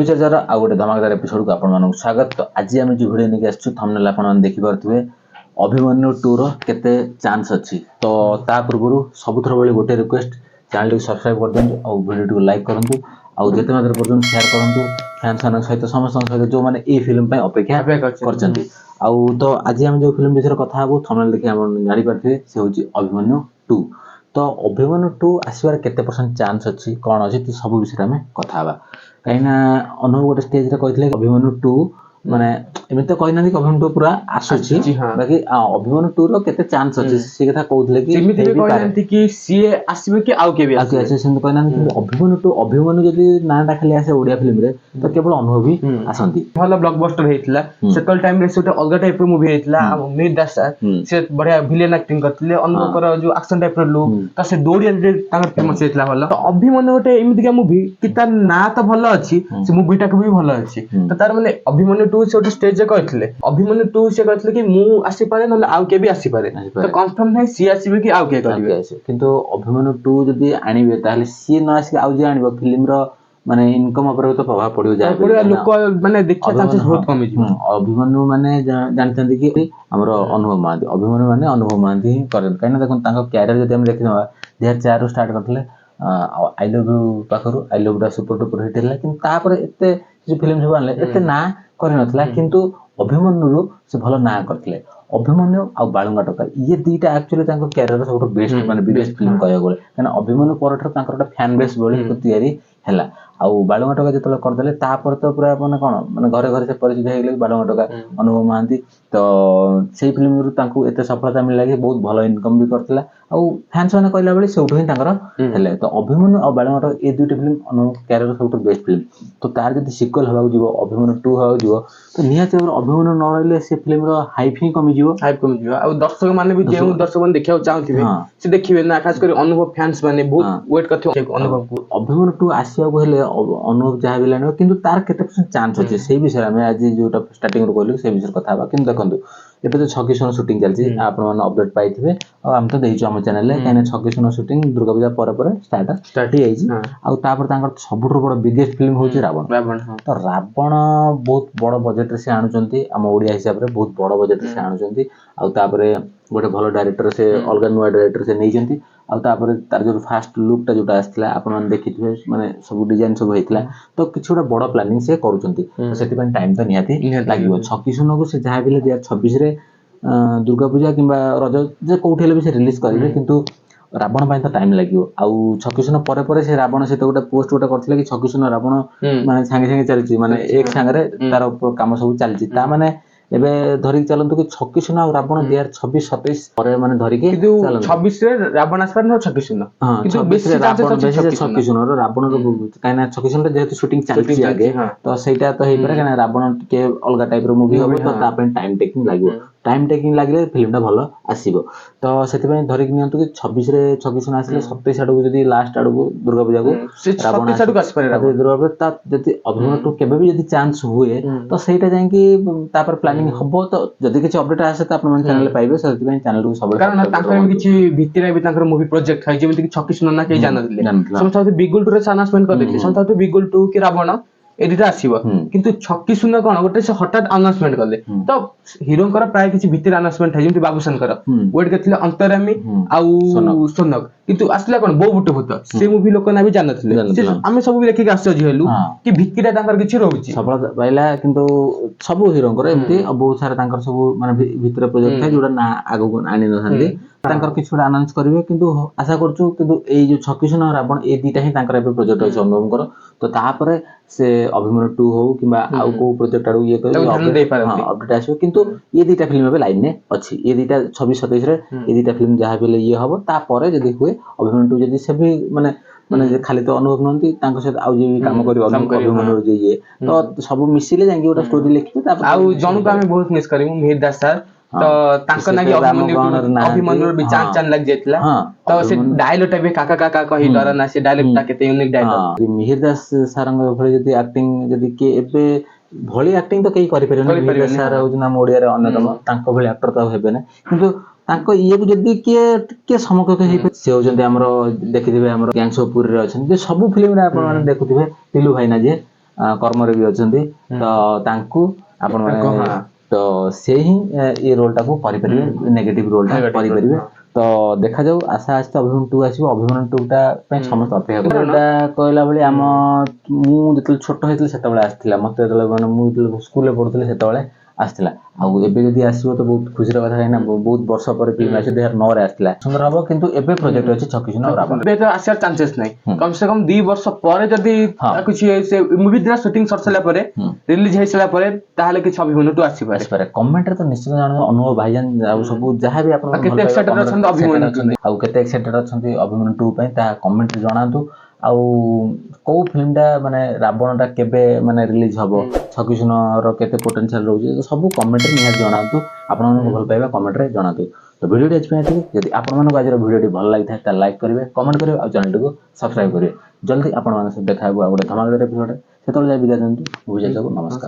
Movie चर्चार आउ गोटे धमाकेदार एपिसोड को आपण स्वागत। तो आज आम जो भिडियो नहीं आसु थंबनेल आपण देखि पारुथिबे अभिमन्यु 2 रो केते चांस अछि। तो ता पूर्व सबुथर बेले गोटे रिक्वेस्ट चैनल को सब्सक्राइब कर दियंतु और वीडियो को लाइक करंतु और जेते मात्र पर्यंत शेयर करंतु फैंस मान सहित समस्त सहित जो माने ए फिल्म पे अपेक्षा करचंती। आउ तो आज हम जो फिल्म विषय कथा हबो थंबनेल देखि हम जानि पारथिबे से होची अभिमन्यु 2। तो अभिमन्यु 2 आसीबार केते परसेंट चांस अछि कोन अछि तो सब विषय में कथा हबा। कहीं अनुभव गोटे स्टेज रे कहथिले अभिमन्यु 2 माने एमे तो कहना कि अभिमन्यु 2 पूरा आसुची बाकी अभिमन्यु 2 रो केते चांस अछि से कथा कहथिले कि एमिति भी कहनांती कि सीए आसीबे कि आउ के भी आसी से कहना कि अभिमन्यु 2 अभिमन्यु जदी नाटा खाली आसे ओडिया फिल्म रे तो केवल अनुभव ही आसंती। भलो ब्लॉकबस्टर हेतला सेकल टाइम रे सेटा अलगा टाइप रो मूवी हेतला मीर दास से बढ़िया विलेन एक्टिंग करथिले अनुभव कर जो एक्शन टाइप रो लुक त से दौड़िया जे तांगर फेमस हेतला भलो। तो अभिमन्यु गोटे एमिति का मूवी कि तार ना तो भलो अछि से मूवीटा को भी भलो अछि। तो तार माने अभिमन्यु 2 से ओटे स्टेज जे कहथिले अभिमन्यु 2 से कहथिले कि मु आसी पारे न आउ के भी आसी पारे तो कंफर्म नै सी आसीबे कि आउ के करिवे। किंतु अभिमन्यु 2 जदी आनिबे ताले सी न आसी आउ जे आनिबो फिल्म रो माने इनकम ऊपर तो प्रभाव पड़ियो जाय पूरा लोक माने देखिया चांसेस बहुत कम हिजो। अभिमन्यु माने जानतंदी कि हमरो अनुभव मानती अभिमन्यु माने अनुभव मानती करे काइना देखन तांको कैरियर जदी हम देखिनवा 2004 रो स्टार्ट करथले आई लव यू पाखरु I love the super duper hit हैला किंतु तापर एते जो फिल्म सब आनले एते ना करि नथला किंतु अभिमन्यु से भलो ना करथले। अभिमन्यु आ बाळुंगा टोका ये दीटा एक्चुअली तांको कैरियर सबटो बेस्ट माने बिगेस्ट फिल्म कहया गोले काना अभिमन्यु परठर तांकर गोटे फैन बेस बोली तयारी हैला। आ बाळुंगा टोका जतले कर देले तापर तो पूरा माने कोन माने घरे घरे से परिचित हे गेले बाळुंगा टोका अनुभव महांती। तो सेही फिल्म रु तांको एते सफलता मिलला कि बहुत भलो इनकम भी करथला आ फैंस माने कहला बेले सेउठो ही तांकर हेले। तो अभिमन्यु आ बाळुंगा टोका ए दुइटा फिल्म अनुभव कैरियर सबटो बेस्ट फिल्म। तो तार जदी सिक्वल हबा जिवो अभिमन्यु 2 हबा जिवो तो निहाती अभिमन्यु न रहले से फिल्म रो हाइप ही कमी जिवो आ दर्शक माने भी जेउ दर्शक माने देखियो चाहथिबे से देखिबे ना खास कर अनुभव फैंस माने बहुत वेट करथिबे अनुभव को। अभिमन्यु 2 आसीया को हेले अनुभव जहा भी लानो किंतु तार केते परसेंट चांस अछि सेही विषय में आज जोटा स्टार्टिंग रो कहलु से विषय कथा हबा। किंतु देखंतु एबे तो 6 किलो शूटिंग चलछि आपण माने अपडेट पाइथिबे आ हम तो देइछु हम चैनल रे काने 6 किलो शूटिंग दुर्गा पूजा पर स्टार्ट ही आइछि आ तापर तांकर सबुठो बड़ बिगेस्ट फिल्म होछि रावण। तो रावण बहुत बड़ बजेट रे से आनुचंती हम ओडिया हिसाब रे बहुत बड़ बजेट रे से आनुचंती आ तापरे गोटे भलो डायरेक्टर से अलगा नुवा डायरेक्टर से नैचंती आ तापरे तार जो फास्ट लुक टा जोटा आस्थिला आपण माने देखिथिबे माने सब डिजाइन सब हेतला तो किछुडा बड़ प्लानिंग से करूचंती तो सेति पन टाइम तो निहाती लागिवो। 6 किलो को से जहा बिले 2026 रे दुर्गा पूजा किबा रज जे कोठेले भी से रिलीज करिवे किंतु रावण पाइन तो टाइम लागिवो आ 6 किलो परे परे से रावण से तो गोटे पोस्ट गोटे करथिले कि 6 किलो रावण माने संगे संगे चलछि माने एक संगे तार काम सब चलछि ता माने एबे धरिक चलंतु कि 6 किलो आ रावण 2026 27 परे माने धरिक किंतु 26 रे रावण आसपार न 6 किलो किंतु बेसी रावण बेसी 6 किलो रो रावण रो काइना 6 किलो जेहेतु शूटिंग चलछि आगे तो सेटा तो हे परे काइना रावण के अलगा टाइप रो मूवी होबो तो ता पे टाइम टेकिंग लागिवो टाइम टेकिंग लागले फिल्म टा भलो आसीबो। तो सेति पय धरिक नियंतु कि 26 रे 6 किलो आसीले 27 आडू जदी लास्ट आडू दुर्गा पूजा को रावण आडू आसी पारे रावण दुर्गा पूजा ता जदी अभिमन्यु 2 केबे भी जदी चांस हुए तो सेटा जाय कि तापर प्लानिंग हबो तो जदी किछ अपडेट आसे त आपन मन चैनल रे पाइबे सेति पय चैनल को सब कारण ताकर किछि भितरे भी ताकर मूवी प्रोजेक्ट है जेमिति कि 6 किलो ना के जानथिले समझाउ बिगुल 2 रे अनाउंसमेंट कर देथि समझाउ बिगुल 2 कि रावण एडिटा आसीबो किंतु 6 किलो कोन गोटे से हठात अनाउंसमेंट करले तो हीरो कर प्राय किछि भितर अनाउंसमेंट है जेमिति बाबूसन कर वेट करथिले अंतरामी आउ सोनक किंतु आसला कोन बो बुटे भूत से मूवी लोक ना भी जानथिले हमें सब भी देखि के आश्चर्य हेलु कि भितरे ताकर किछि रहउछि सफल पाइला किंतु सब हीरो कर एमति बहुत सारा ताकर सब माने भितर प्रोजेक्ट है जोडा ना आगो आनि न थांदी तांकर किछुडा अनाउंस करिवे किंतु आशा करछु किंतु एई जो 6 किलो रावण ए दीटा ही तांकर एबे प्रोजेक्ट अछि अनुभव कर तो तापरे से अभिमन्यु 2 हो किबा आउ को प्रोजेक्ट आडू ये कर अपडेट आछो किंतु ये दीटा फिल्म एबे लाइन ने अछि ये दीटा 26 27 रे ये दीटा फिल्म जहा बेले ये हबो तापरे जदी हुए अभिमन्यु 2 जदी से भी माने माने खाली तो अनुभव नंती तांको से आउ जे काम करियो अभिमन्यु जे ये तो सब मिसिले जांगी ओटा स्टोरी लिखिते तापर आउ जणु को हम बहुत मिस करिमु मिहिर दास सर तो तांको नागी अभिमन्यु भी चान चान लग जेतला तो से डायलॉग टाइप काका काका कहि डर ना से डायलॉग ता केते यूनिक डायलॉग मिहिर दास सरंग भले जदी एक्टिंग जदी के एबे भली एक्टिंग तो कई करि परने मिहिर दास सर हो ना ओडिया रे अन्यतम तांको भली एक्टर तो हेबे ना किंतु तांको ये को जदी के समकक्ष हे से हो जंती हमरो देखिदिबे हमरो गैंग्स ऑफ पुरी रे अछन जे सब फिल्म रे आपण माने देखुथिबे तिलु भाई ना जे କର୍ମରେ ବି ଅଛନ୍ତି ତ ତାଙ୍କୁ ଆପଣ ମାନେ ତ ସେ ହିଁ ଏ ରୋଲ ଟାକୁ କରିପାରିବେ ନେଗେଟିଭ ରୋଲ ଟା କରିପାରିବେ ତ ଦେଖାଯାଉ ଆଶା ଅଛି ଅଭିମନ୍ୟୁ 2 ଆସିବ ଅଭିମନ୍ୟୁ 2 ଟା ପାଇଁ ସମସ୍ତେ ଅପେକ୍ଷା କରୁଛନ୍ତି ଏଟା କହିଲା ଭଳି ଆମ ମୁଁ ଯେତେବେଳେ ଛୋଟ ହେଇଥିଲି ସେତେବେଳେ ଆସିଥିଲା ମତେ ଯେତେବେଳେ ମାନେ ମୁଁ ଯେତେବେଳେ ସ୍କୁଲରେ ପଢୁଥିଲି ସେତେବେଳେ ଆସିଥିଲା ଆଉ ଏବେ ଯଦି ଆସିବ ତ ବହୁତ ଖୁସିର କଥା କାହିଁକି ନା ବହୁତ ବର୍ଷ ପରେ ଫିଲ୍ମ ଆସିବ 2009 ରେ ଆସିଥିଲା ସୁନ୍ଦର ହବ କିନ୍ତୁ ଏବେ ପ୍ରୋଜେକ୍ଟ ଅଛି ଛକି ସୁନ ରାବଣ ଏବେ ତ ଆସିବାର ଚାନ୍ସେସ୍ ନାହିଁ କମ ସେ କମ 2 ବର୍ଷ ପରେ ଯଦି କିଛି ସେ ମୁଭି ଦିନ ସୁଟିଂ ସରିଲା ପରେ ରିଲିଜ ହେଇସାରିଲା ପରେ ତାହେଲେ କିଛି ଅଭିମନ୍ୟୁ 2 ଆସିପାରେ କମେଣ୍ଟରେ ତ ନିଶ୍ଚିତ ଜାଣିବ ଅନୁଭବ ଭାଇଜାନ ଆଉ ସବୁ ଯାହା ବି ଆପଣ କେତେ ଏକ୍ସାଇଟେଡ ଅଛନ୍ତି ଅଭିମନ୍ୟୁ ଆଉ କେତେ ଏକ୍ସାଇଟେଡ ଅଛନ୍ତି ଅଭିମନ୍ୟୁ 2 ପାଇଁ ତାହା କମେଣ୍ଟରେ ଜଣାନ୍ତୁ ଆଉ କୋଉ ଫିଲ୍ମଟା ମାନେ ରାବଣଟା କେବେ ମାନେ ରିଲିଜ ହବ ଛକି ସୁନର କେତେ ପୋଟେନସିଆଲ ରହୁଛି ସବୁ କମେଣ୍ଟରେ ନିହାତି ଜଣାନ୍ତୁ ଆପଣମାନଙ୍କୁ ଭଲ ପାଇବା କମେଣ୍ଟରେ ଜଣାନ୍ତୁ ତ ଭିଡ଼ିଓଟି ଏଥିପାଇଁ ଏତିକି ଯଦି ଆପଣମାନଙ୍କୁ ଆଜିର ଭିଡ଼ିଓଟି ଭଲ ଲାଗିଥାଏ ତାହେଲେ ଲାଇକ୍ କରିବେ କମେଣ୍ଟ କରିବେ ଆଉ ଚ୍ୟାନେଲଟିକୁ ସବସ୍କ୍ରାଇବ କରିବେ ଜଲ୍ଦି ଆପଣମାନଙ୍କ ସହିତ ଦେଖା ହେବ ଆଉ ଗୋଟେ ଧମାକେଦାର ଏପିସୋଡରେ ସେତେବେଳେ ଯାଇ ବିଦାୟ ଦିଅନ୍ତୁ ମୁଁ ବିଜୟ ସାହୁ ନମସ୍କାର।